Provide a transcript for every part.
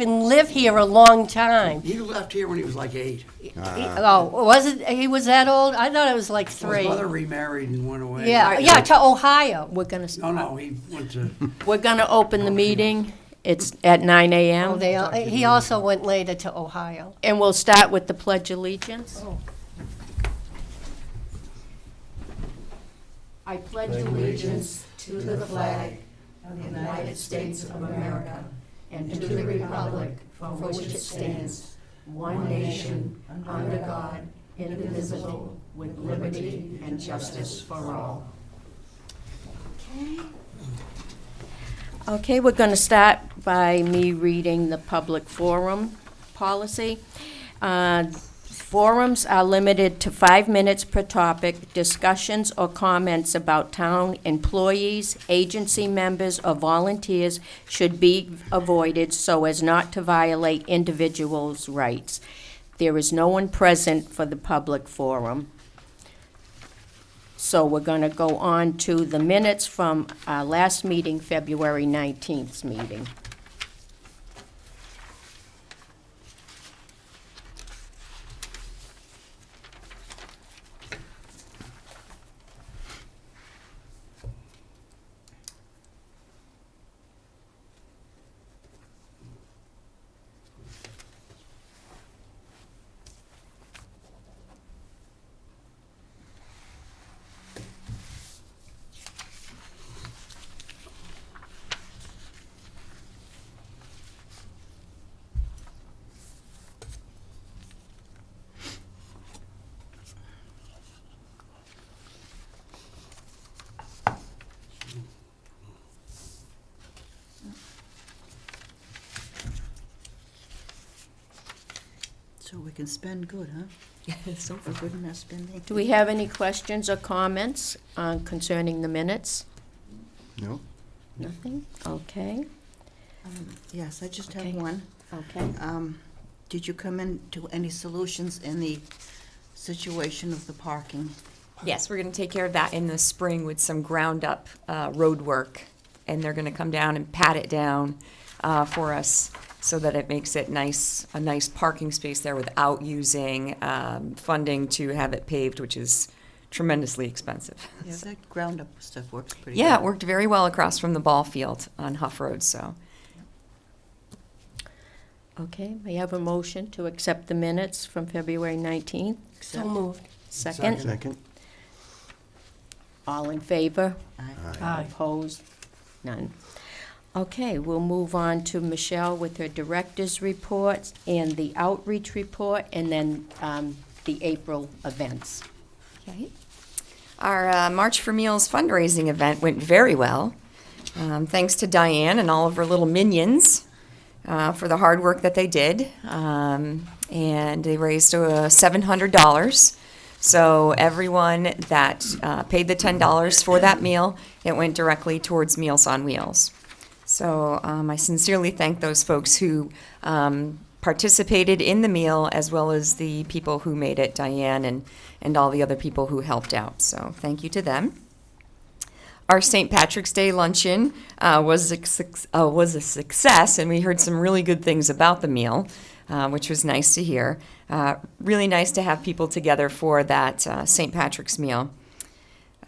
even live here a long time. He left here when he was like 8. He was that old? I thought it was like His 3. mother remarried and went away. Yeah, to Ohio. No, he went to, We're going to open the meeting. It's at 9 a.m. He also went later to Ohio. And we'll start with the Pledge of Allegiance. I pledge allegiance to the flag of the United States of America and to the republic for which it stands, one nation, under God, indivisible, with liberty and justice for all. Okay, we're going to start by me reading the public forum policy. Forums are limited to 5 minutes per topic. Discussions or comments about town employees, agency members, or volunteers should be avoided so as not to violate individuals' rights. There is no one present for the public forum. So we're going to go on to the minutes from our last meeting, February 19th meeting. So we can spend good, huh? So for good enough spending. Do we have any questions or comments concerning the minutes? No? Nothing? Okay. Yes, I just have Okay. one. Okay. Did you come into any solutions in the situation of the parking? Yes, we're going to take care of that in the spring with some ground-up road work, and they're going to come down and pat it down for us so that it makes it a nice parking space there without using funding to have it paved, which is tremendously expensive. Yeah, that ground up stuff works pretty Yeah, well. it worked very well across from the ball field on Huff Road, so. Okay, may I have a motion to accept the minutes from February 19th? So moved. Second? Second? All in favor? Aye. Opposed? None. Okay, we'll move on to Michelle with her director's reports and the outreach report, and then the April events. Okay. Our March for Meals fundraising event went very well. Thanks to Diane and all of her little minions for the hard work that they did. And they raised $700. So everyone that paid the $10 for that meal, it went directly towards Meals on Wheels. So I sincerely thank those folks who participated in the meal, as well as the people who made it, Diane and all the other people who helped out. So thank you to them. Our St. Patrick's Day luncheon was a success, and we heard some really good things about the meal, which was nice to hear. Really nice to have people together for that St. Patrick's meal.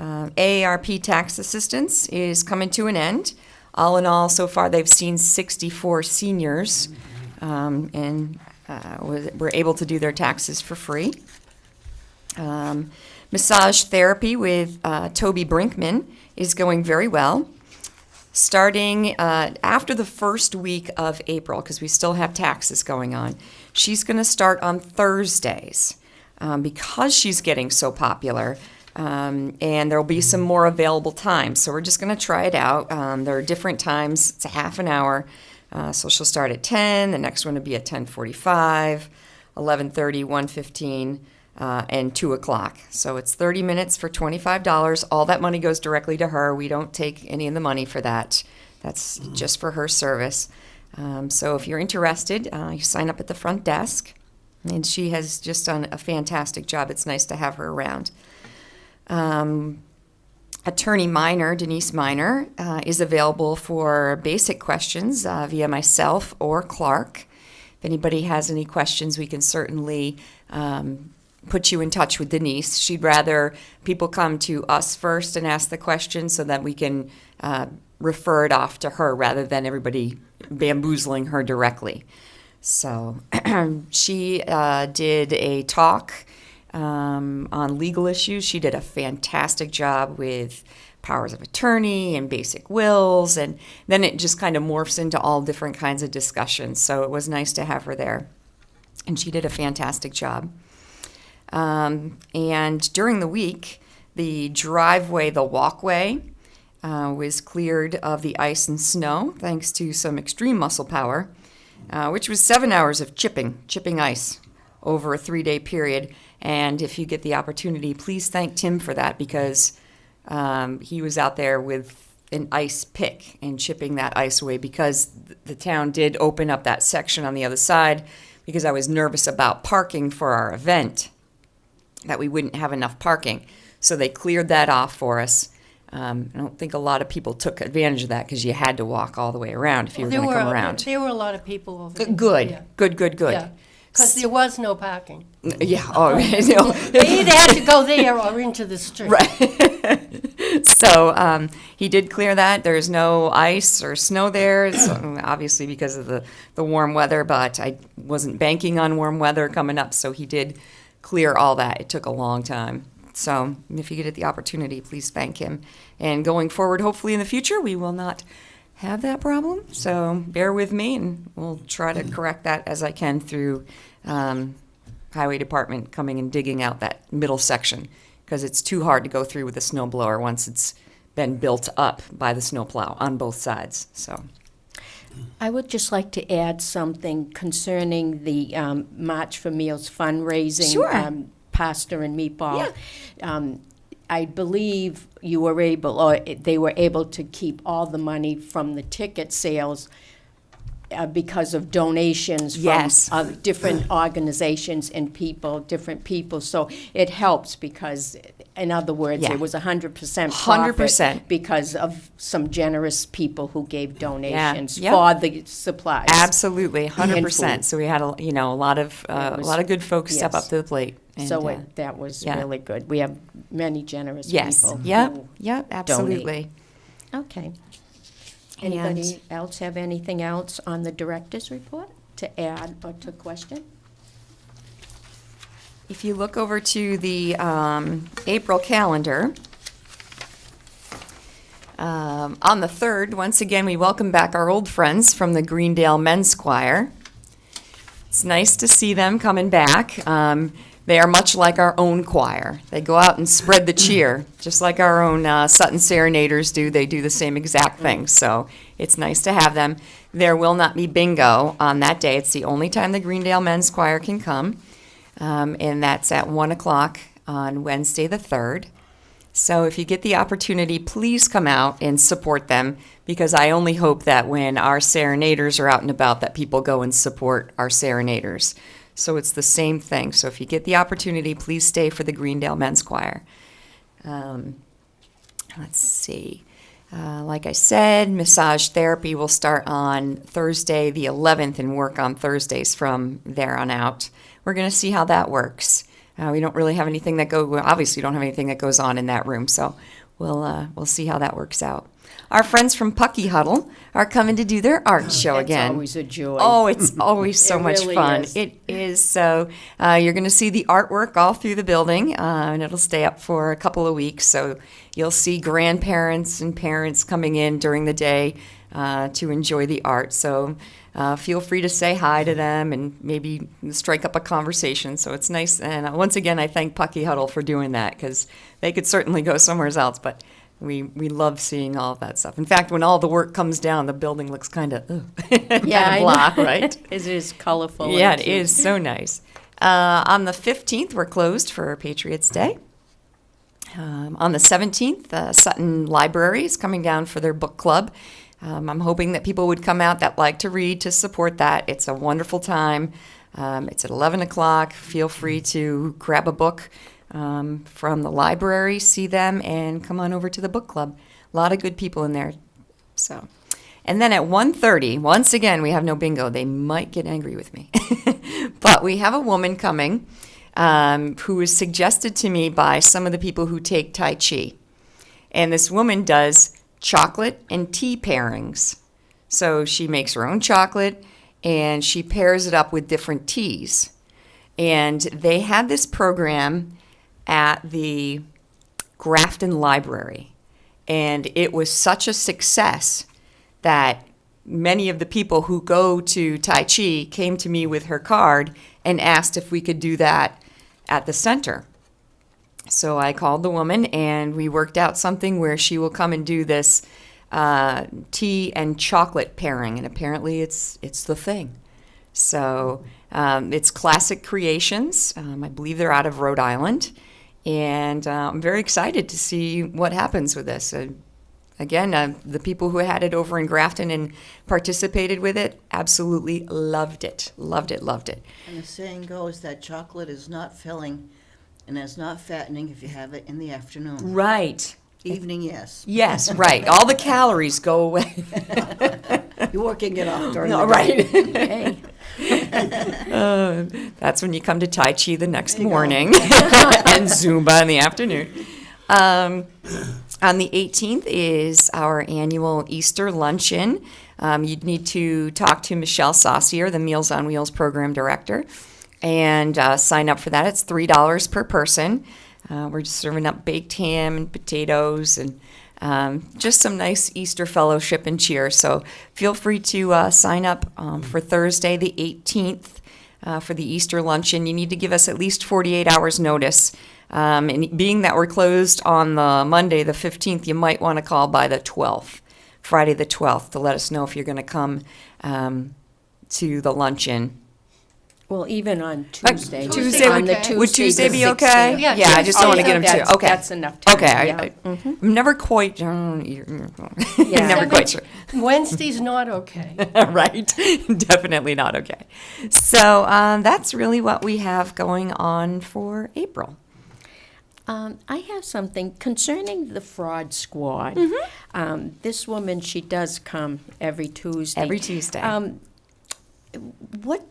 AARP tax assistance is coming to an end. All in all, so far they've seen 64 seniors and were able to do their taxes for free. Massage therapy with Toby Brinkman is going very well. Starting after the first week of April, because we still have taxes going on, she's going to start on Thursdays because she's getting so popular. And there'll be some more available times. So we're just going to try it out. There are different times. It's a half an hour. So she'll start at 10. The next one will be at 10:45, 11:30, 1:15, and 2 o'clock. So it's 30 minutes for $25. All that money goes directly to her. We don't take any of the money for that. That's just for her service. So if you're interested, you sign up at the front desk. And she has just done a fantastic job. It's nice to have her around. Attorney Minor, Denise Minor, is available for basic questions via myself or Clark. If anybody has any questions, we can certainly put you in touch with Denise. She'd rather people come to us first and ask the question so that we can refer it off to her rather than everybody bamboozling her directly. So she did a talk on legal issues. She did a fantastic job with powers of attorney and basic wills, and then it just kind of morphs into all different kinds of discussions. So it was nice to have her there, and she did a fantastic job. And during the week, the driveway, the walkway, was cleared of the ice and snow thanks to some extreme muscle power, which was 7 hours of chipping ice over a 3-day period. And if you get the opportunity, please thank Tim for that, because he was out there with an ice pick and chipping that ice away, because the town did open up that section on the other side because I was nervous about parking for our event, that we wouldn't have enough parking. So they cleared that off for us. I don't think a lot of people took advantage of that because you had to walk all the way around if you were going to come around. There were a lot of people over there. Good, Yeah. good. Yeah, because there was no parking. Yeah. Oh, you know. They either had to go there or into the street. Right. So he did clear that. There's no ice or snow there, so obviously because of the warm weather, but I wasn't banking on warm weather coming up, so he did clear all that. It took a long time. So if you get the opportunity, please thank him. And going forward, hopefully in the future, we will not have that problem. So bear with me, and we'll try to correct that as I can through Highway Department coming and digging out that middle section, because it's too hard to go through with a snow blower once it's been built up by the snowplow on both sides. So I would just like to add something concerning the March for Meals fundraising. Sure. Pasta and meatball. I believe you were able, or they were able to keep all the money from the ticket sales because of donations from Yes. different organizations and people, different people. So it helps because, in other words, Yeah. it was 100% 100%. profit because of some generous people who gave donations Yep. for the supplies. absolutely, And 100%. food. So we had a lot of good folks step yes. up to the plate. And, So that was yeah. really good. We have many generous yes, people. yep, who- yep, absolutely. Okay. And- Anybody else have anything else on the director's report to add or to question? If you look over to the April calendar, on the 3rd, once again, we welcome back our old friends from the Greendale Men's Choir. It's nice to see them coming back. They are much like our own choir. They go out and spread the cheer, just like our own Sutton Serenaders do. They do the same exact thing, so it's nice to have them. There will not be bingo on that day. It's the only time the Greendale Men's Choir can come, and that's at 1 o'clock on Wednesday the 3rd. So if you get the opportunity, please come out and support them, because I only hope that when our serenaders are out and about that people go and support our serenaders. So it's the same thing. So if you get the opportunity, please stay for the Greendale Men's Choir. Let's see. Like I said, massage therapy will start on Thursday the 11th and work on Thursdays from there on out. We're going to see how that works. We don't really have anything that obviously don't have anything that goes on in that room, so we'll see how that works out. Our friends from Pucky Huddle are coming to do their art show again. It's always a joy. Oh, it's always so It much really fun. is. It is. So you're going to see the artwork all through the building, and it'll stay up for a couple of weeks. So you'll see grandparents and parents coming in during the day to enjoy the art. So feel free to say hi to them and maybe strike up a conversation. So it's nice. And once again, I thank Pucky Huddle for doing that, because they could certainly go somewhere else, but we love seeing all of that stuff. In fact, when all the work comes down, the building looks kind of I blah, know. right? It is colorful. Yeah, and it cute. is so nice. On the 15th, we're closed for Patriots Day. On the 17th, Sutton Library is coming down for their book club. I'm hoping that people would come out that like to read to support that. It's a wonderful time. It's at 11 o'clock. Feel free to grab a book. from the library, see them, and come on over to the book club. A lot of good people in there. So, and then at 1:30, once again, we have no bingo. They might get angry with me. But we have a woman coming who was suggested to me by some of the people who take Tai Chi. And this woman does chocolate and tea pairings. So she makes her own chocolate and she pairs it up with different teas. And they had this program at the Grafton Library. And it was such a success that many of the people who go to Tai Chi came to me with her card and asked if we could do that at the center. So I called the woman and we worked out something where she will come and do this tea and chocolate pairing, and apparently it's the thing. So it's Classic Creations. I believe they're out of Rhode Island, and I'm very excited to see what happens with this. Again, the people who had it over in Grafton and participated with it absolutely loved it. Loved it, loved it. And the saying goes that chocolate is not filling and it's not fattening if you have it in the afternoon. Right. Evening, yes. Yes, right. All the calories go away. You're working it off during No, the day. right. That's when you come to Tai Chi the next morning and Zumba in the afternoon. On the 18th is our annual Easter luncheon. You'd need to talk to Michelle Saucier, the Meals on Wheels program director, and sign up for that. It's $3 per person. We're just serving up baked ham and potatoes and just some nice Easter fellowship and cheer. So feel free to sign up for Thursday, the 18th, for the Easter luncheon. You need to give us at least 48 hours notice. And being that we're closed on the Monday, the 15th, you might want to call by the 12th, Friday the 12th, to let us know if you're going to come to the luncheon. Well, even on Tuesday. Tuesday On would- the okay. Tuesday, Would Tuesday the be okay? 16th. Yeah, Yeah, I just don't want to get them that's- to, okay. That's enough time. Okay, yeah. I'm never quite, I'm never quite sure. Wednesday's not okay. Right? Definitely not okay. So that's really what we have going on for April. I have something concerning the fraud squad. This woman, she does come every Tuesday. Every Tuesday. What?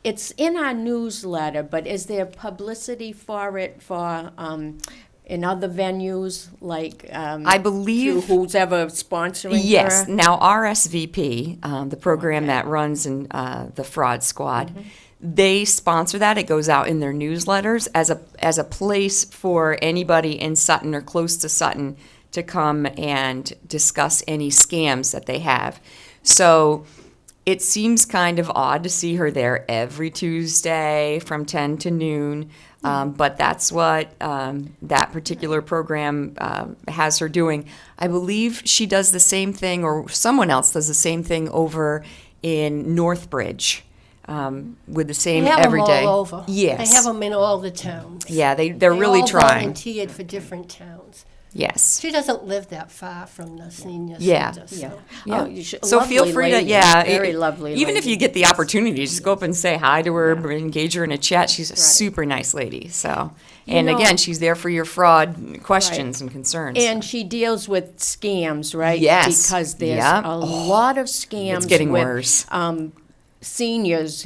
It's in our newsletter, but is there publicity for it for in other venues like I believe- through who's ever sponsoring Yes. her? Now, RSVP, the program that runs in the Fraud Squad, they sponsor that. It goes out in their newsletters as a place for anybody in Sutton or close to Sutton to come and discuss any scams that they have. So it seems kind of odd to see her there every Tuesday from 10 to noon. But that's what that particular program has her doing. I believe she does the same thing, or someone else does the same thing over in Northbridge with the same They have every them day. all over. Yes. They have them in all the towns. Yeah, they're They really all trying. volunteered for different towns. Yes. She doesn't live that far from the senior Yeah. center. Yeah. So. Yeah. Oh, you should- So feel lovely free to, lady, yeah. very lovely Even if lady. you get the opportunity, just go up and say hi to her, engage her in a chat. She's a super nice lady. So, and know- again, she's there for your fraud questions and concerns. And she deals with scams, right? Yes. Because there's Yep. a lot of scams. It's getting with, worse. Seniors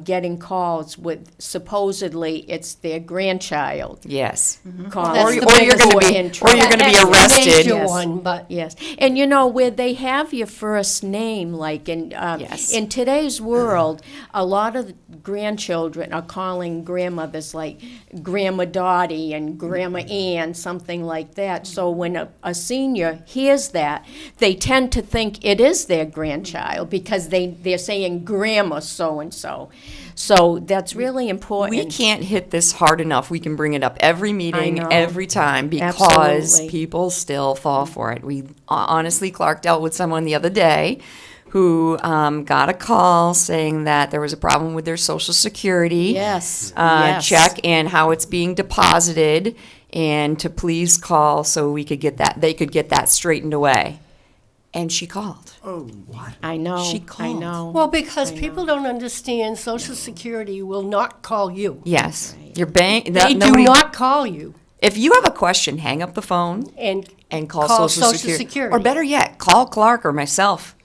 getting calls with supposedly it's their grandchild Yes. calling. That's the or you're biggest gonna one. be, in or trouble. you're going to be That's the arrested. major one, but Yes, and you know where they have your first name, like Yes. in today's world, a lot of grandchildren are calling grandmothers like Grandma Dottie and Grandma Ann, something like that. So when a senior hears that, they tend to think it is their grandchild because they're saying Grandma so and so. So that's really important. We can't hit this hard enough. We can bring it up every meeting, know. every time, because Absolutely. people still fall for it. We honestly, Clark dealt with someone the other day who got a call saying that there was a problem with their Social Security Yes. Yes. check and how it's being deposited, and to please call so we could get that. They could get that straightened away. And she called. Oh, what? I know, She I called. know. Well, because people don't understand Social Security will not call you. Yes, your bank. They do nobody, not call you If you have a question, hang up the phone and and call, Call Social, Social Security. Or better yet, call Clark or myself.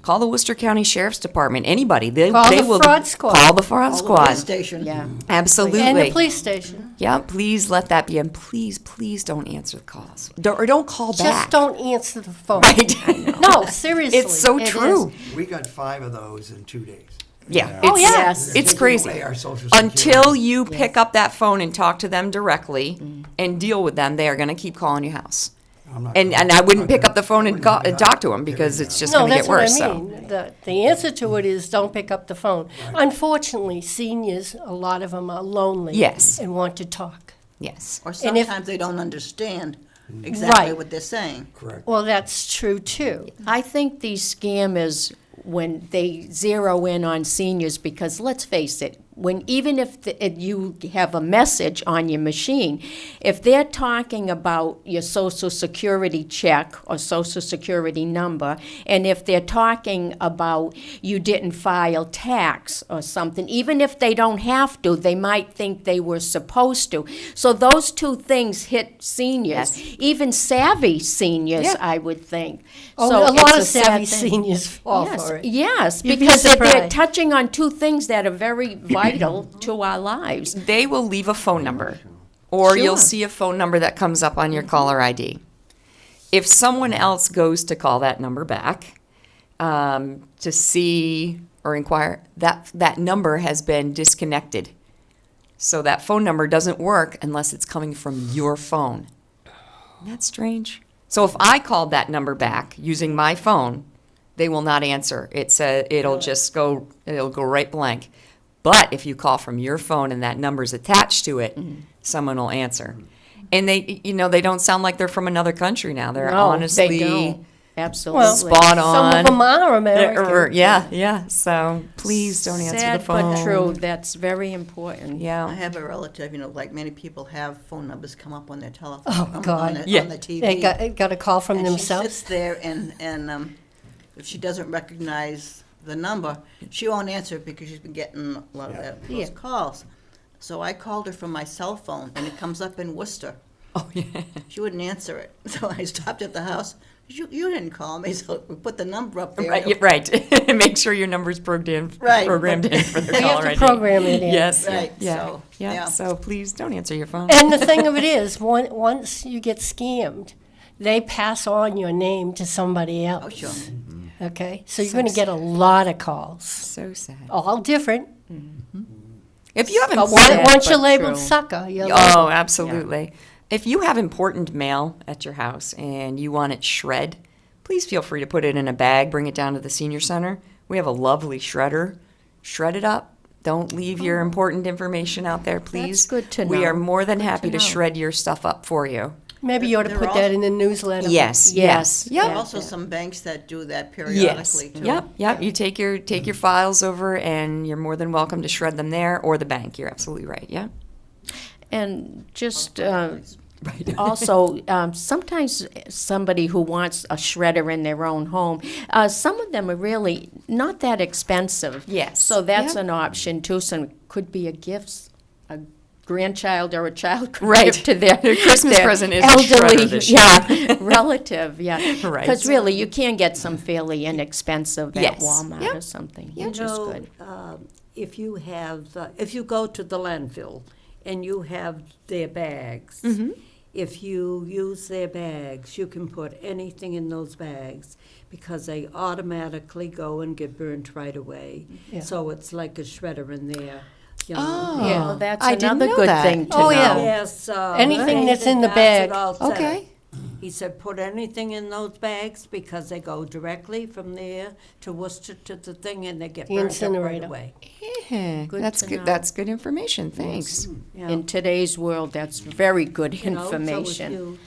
Call the Worcester County Sheriff's Department. Anybody. They Call the will fraud squad. Call the fraud All the squad. police station. Yeah. Absolutely. and the police station. Yeah, please let that be. And please, please don't answer the calls. Don't call back. Just don't answer the phone. Right. No, seriously. It's so it true. is. We got 5 of those in 2 days. Yeah. Oh, It's, yes. It's Taking crazy. away our Social Security. Until you pick up that phone and talk to them directly and deal with them, they are going to keep calling your house. I'm not And gonna- I wouldn't I'm pick not up the phone and gonna- talk to them because it's just No, going to that's get worse. what I So mean. The answer to it is don't pick up the phone. Unfortunately, seniors, a lot of them are lonely. Yes. And want to talk. yes, Or And if- sometimes they don't understand exactly Right. what they're saying. Correct. Well, that's true too. I think these scammers, when they zero in on seniors, because let's face it, even if you have a message on your machine, if they're talking about your Social Security check or Social Security number, and if they're talking about you didn't file tax or something, even if they don't have to, they might think they were supposed to. So those two things hit seniors, even savvy seniors, Yeah. I would think. Oh, So a lot of it's sad savvy thing. seniors fall Yes, for it. yes, You'd be because they're surprised. touching on two things that are very vital to our lives. they will leave a phone number, or you'll Sure. see a phone number that comes up on your caller ID. If someone else goes to call that number back to see or inquire, that number has been disconnected. So that phone number doesn't work unless it's coming from your phone. Isn't that strange? So if I called that number back using my phone, they will not answer. It'll go right blank. But if you call from your phone and that number's attached to it, someone will answer. And they don't sound like they're from another country now. They're No, honestly they don't. Absolutely. Well, spot on. Some of them are They're- American. yeah. So please don't answer Sad the phone. but true. That's very important. I Yeah. have a relative, like many people have phone numbers come up on their telephone. Oh, God. Yeah. On the TV. They got a call from And themselves. she sits there and if she doesn't recognize the number, she won't answer it because she's been getting a lot of those calls. So I called her from my cell phone and it comes up in Worcester. Oh, yeah. She wouldn't answer it. So I stopped at the house. You didn't call me, so we put the number up there. Right, yeah, right. Make sure your number's programmed Right. programmed in for the You have caller to ID. program it in. Yes. Right, Yeah. so, yeah. yeah. So please don't answer your phone. And the thing of it is, once you get scammed, they pass on your name to somebody Oh, else. sure. Okay? So you're going to get a lot of calls, So sad. all different. If you haven't But Sad once you're but labeled true. sucker, you're Oh, labeled. absolutely. If you have important mail at your house and you want it shred, please feel free to put it in a bag, bring it down to the senior center. We have a lovely shredder. Shred it up. Don't leave your important information out there, please. good to We know. are more than Good happy to to know. shred your stuff up for you. Maybe you ought to They're put all- that in the newsletter. Yes, yes. There are Yep. also some banks that do that Yes. periodically, too. Yep. You take your files over and you're more than welcome to shred them there or the bank. You're absolutely right. Yeah. And just also, sometimes somebody who wants a shredder in their own home, some of them are really not that expensive. Yes. So that's Yep. an option too. So it could be a gift, a grandchild or a child could Right. give to their Their Christmas their present is a elderly, shredder this year. yeah, relative, yeah. Right. Because really, you can get some fairly inexpensive at Yes. Walmart Yep. or something, You which is know, good. if you have, if you go to the landfill and you have their bags, Mm-hmm. if you use their bags, you can put anything in those bags because they automatically go and get burnt right away. Yeah. So it's like a shredder in there. You know. Oh. Yeah. Well, that's I didn't another know good that. thing to Oh, know. yeah. Yes. Anything that's in the David bag. Bassett all said Okay. it. He said, put anything in those bags because they go directly from there to Worcester to the thing and they get The burnt up right incinerator. away. Yeah. Good That's to good. know. That's good information. Thanks. Yeah. In today's world, that's very good You know, so if information. you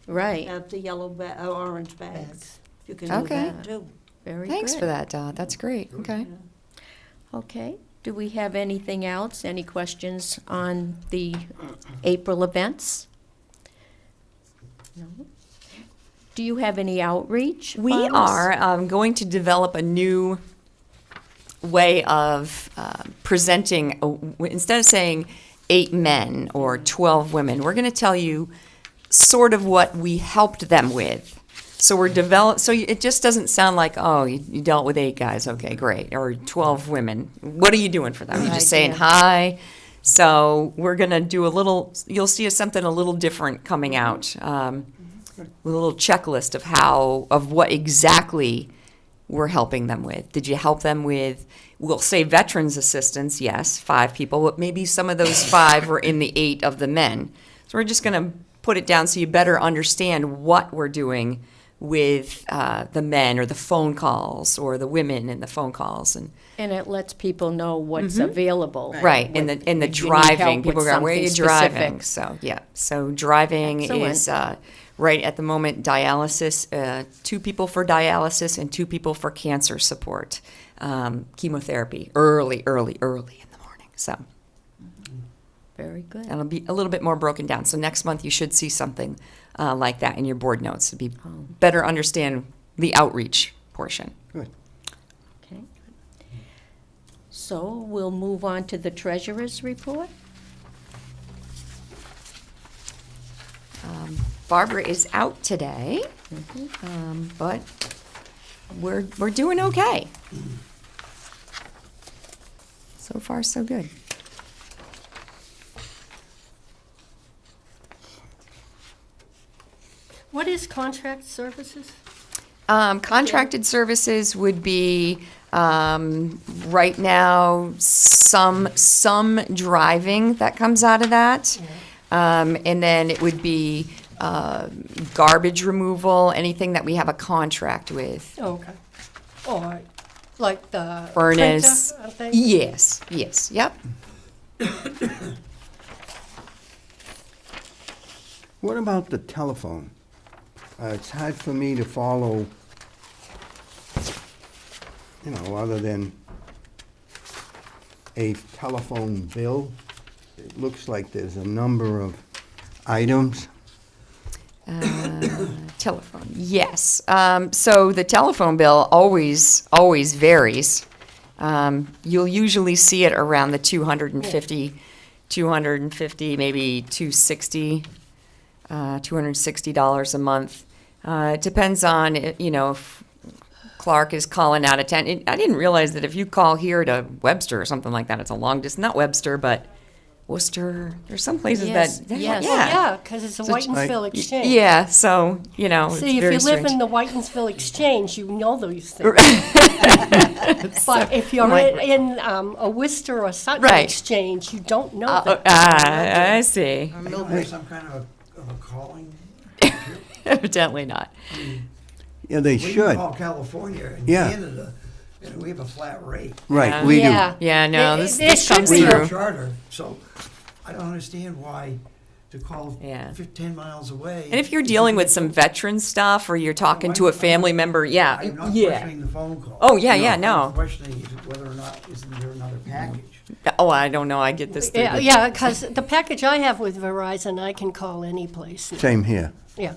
Right, have the yellow orange bags, you can do Okay. that too. very Thanks good. for that, Dot. That's great. Okay. Okay, do we have anything else? Any questions on the April events? No? Do you have any outreach? We funds? are going to develop a new way of presenting. Instead of saying 8 men or 12 women, we're going to tell you sort of what we helped them with. So so it just doesn't sound like, oh, you dealt with 8 guys, okay, great, or 12 women. What are you doing for them? You're just saying hi. So we're going to do you'll see something a little different coming out. With a little checklist of what exactly we're helping them with. Did you help them with, we'll say veterans assistance, yes, 5 people, but maybe some of those 5 were in the 8 of the men. So we're just going to put it down so you better understand what we're doing with the men or the phone calls or the women in the phone calls. And it lets people know what's available. Right, in the if you need driving. help with People go, where are you something driving? specific. So, yeah. So driving Excellent. is, right at the moment, dialysis, 2 people for dialysis and 2 people for cancer support. Chemotherapy, early in the morning. So Very good. that'll be a little bit more broken down. So next month, you should see something like that in your board notes to be better understand the outreach portion. Good. Okay. So we'll move on to the treasurer's report. Barbara is out today, but we're doing okay. So far, so good. What is contract services? Contracted services would be right now some driving that comes out of that, and then it would be garbage removal, anything that we have a contract with. Oh, okay. Or like the Furnace. printer, I think? Yes, yep. What about the telephone? It's hard for me to follow, other than a telephone bill. It looks like there's a number of items. Telephone, yes. So the telephone bill always varies. You'll usually see it around the 250, maybe $260 a month. It depends on, if Clark is calling out of town. I didn't realize that if you call here to Webster or something like that, it's a long distance, not Webster, but Worcester. There's some places Yes, that, yes. Yeah, because it's a So Whitensville exchange. Yeah, so, it's See, if very you live strange. in the Whitensville exchange, you know those things. But if you're in a Worcester or Sutton Right. exchange, you don't know that. I see. They don't have some kind of a calling. Evidently not. Yeah, they We should. call California and Yeah. Canada, and we have a flat rate. Right, we do. Yeah. Yeah, no, There- this there should comes be a- through. Charter, so I don't understand why to call Yeah. 10 miles away. And if you're dealing with some veteran stuff or you're talking to a family member, yeah, I'm not yeah. questioning the phone call. Oh, yeah, I'm no. questioning whether or not, isn't there another package? Oh, I don't know, I get this through. the- Yeah, because the package I have with Verizon, I can call any place. Same here. Yeah.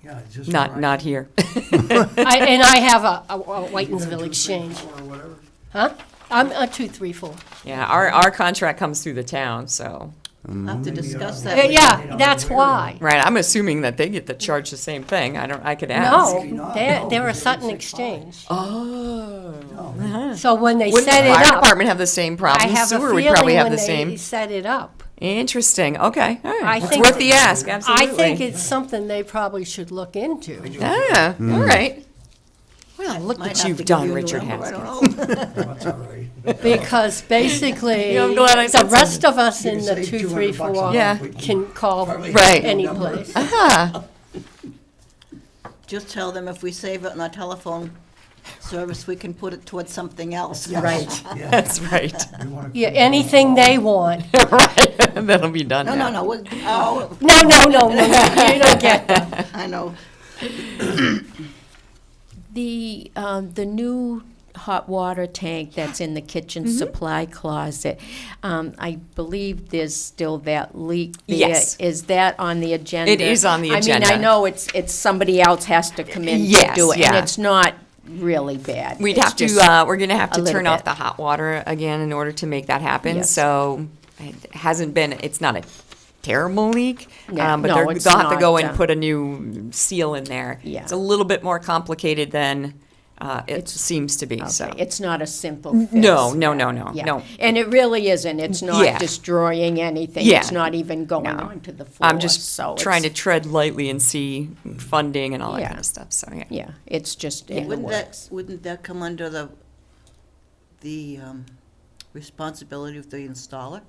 Yeah, it's just. Not here. And I have a Whitensville exchange. Or whatever. Huh? I'm a 234. Yeah, our contract comes through the town, so. I'll have to discuss that. with Yeah, that's why. Right, I'm assuming that they get to charge the same thing. I could ask. No, they're a Sutton exchange. Oh. So when they Wouldn't set the it fire up, department have the same I problem? have a Sewer would feeling probably have when the they same. set it up. Interesting, okay, all right. I It's think worth the ask, I absolutely. think it's something they probably should look into. Ah, all right. Well, look Might what have you've to give done, you a Richard number, I Haskins. don't know. That's all right. Because basically, Yeah, I'm glad I the said rest of us You in can the save 2, 3, $200 a 4 month. Yeah. We can call Probably Right. any number. place. Ah, Just tell them if we save it on our telephone service, we can put it towards something else. Right. Yeah. that's right. We wanna Yeah, keep- anything they want. Right, that'll be done No, now. no, no, oh, No, you don't get that. I know. The new hot water tank that's in the kitchen supply closet. I believe there's still that leak there. Yes. Is that on the agenda? It is on the I mean, I agenda. know it's somebody else has to come in to Yes, do it, and yeah. it's not really bad. We'd It's have to, just we're gonna have a to little turn off bit. the hot water again in order to make that happen. Yes. So it hasn't been, it's not a terrible leak, Yeah, but no, they'll it's have to go not, and put a new seal in there. Yeah. It's a little bit more complicated than it seems to be, so. Okay, it's not a simple fix. No, Yeah. no. And it really isn't. It's not Yeah. destroying anything. Yeah. It's not even going No. onto the floor. I'm just so trying to it's- tread lightly and see funding and all that Yeah. kind of stuff, so, yeah. Yeah, it's just in the works. Wouldn't that come under the responsibility of the installer?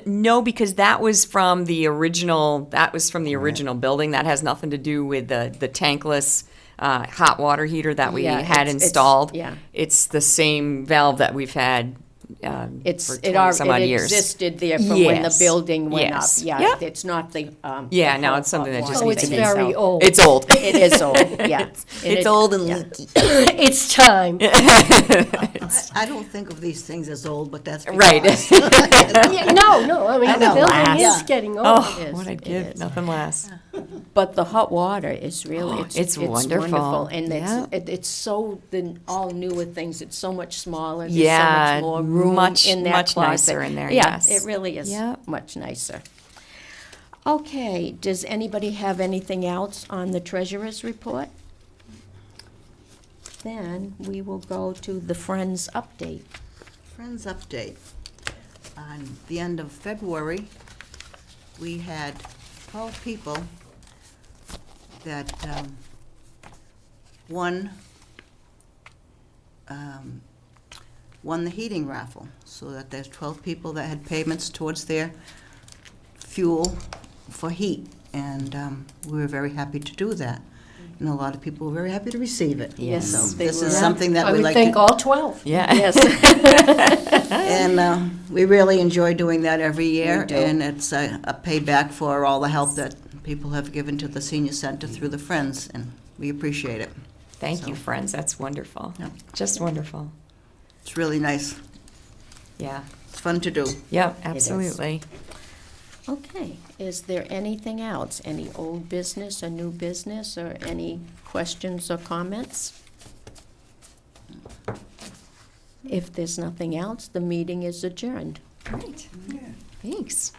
No, because that was from the original building. That has nothing to do with the tankless hot water heater that we Yeah, had it's- installed. yeah. It's the same valve that we've had It's, for it 20 some odd already years. existed there from when the Yes, building went up. yes. Yeah, Yep. it's not the. Yeah, the no, hot- it's something hot that just water Oh, needs it's to thing, be. very so- old. It's old. It is old, yeah. And It's it- old and yeah. leaky. It's time. I don't think of these things as old, but that's Right. because- Yeah, no, I mean, the know. building is Yeah. getting old. Oh, is, what I'd it give, is. nothing less. But the hot water is really, It's wonderful. And Yeah. it's so, the all newer things, it's so much smaller. There's Yeah, so much more room much- in that much closet. nicer in there, Yeah, yes. it really is Yep. much nicer. Okay, does anybody have anything else on the treasurer's report? Then we will go to the Friends update. Friends update. On the end of February, we had 12 people that won the heating raffle. So that there's 12 people that had payments towards their fuel for heat. And we were very happy to do that. And a lot of people were very happy to receive it. Yes, So they this were. is something that I we would like think to. all 12. Yeah. Yes. And we really enjoy doing that every year. We do. And it's a payback for all the help that people have given to the senior center through the Friends, and we appreciate it. Thank you, friends. That's wonderful. Yep. Just wonderful. It's really nice. Yeah. It's fun to do. Yep, is. absolutely. Okay, is there anything else? Any old business or new business, or any questions or comments? If there's nothing else, the meeting is adjourned. Great. Thanks.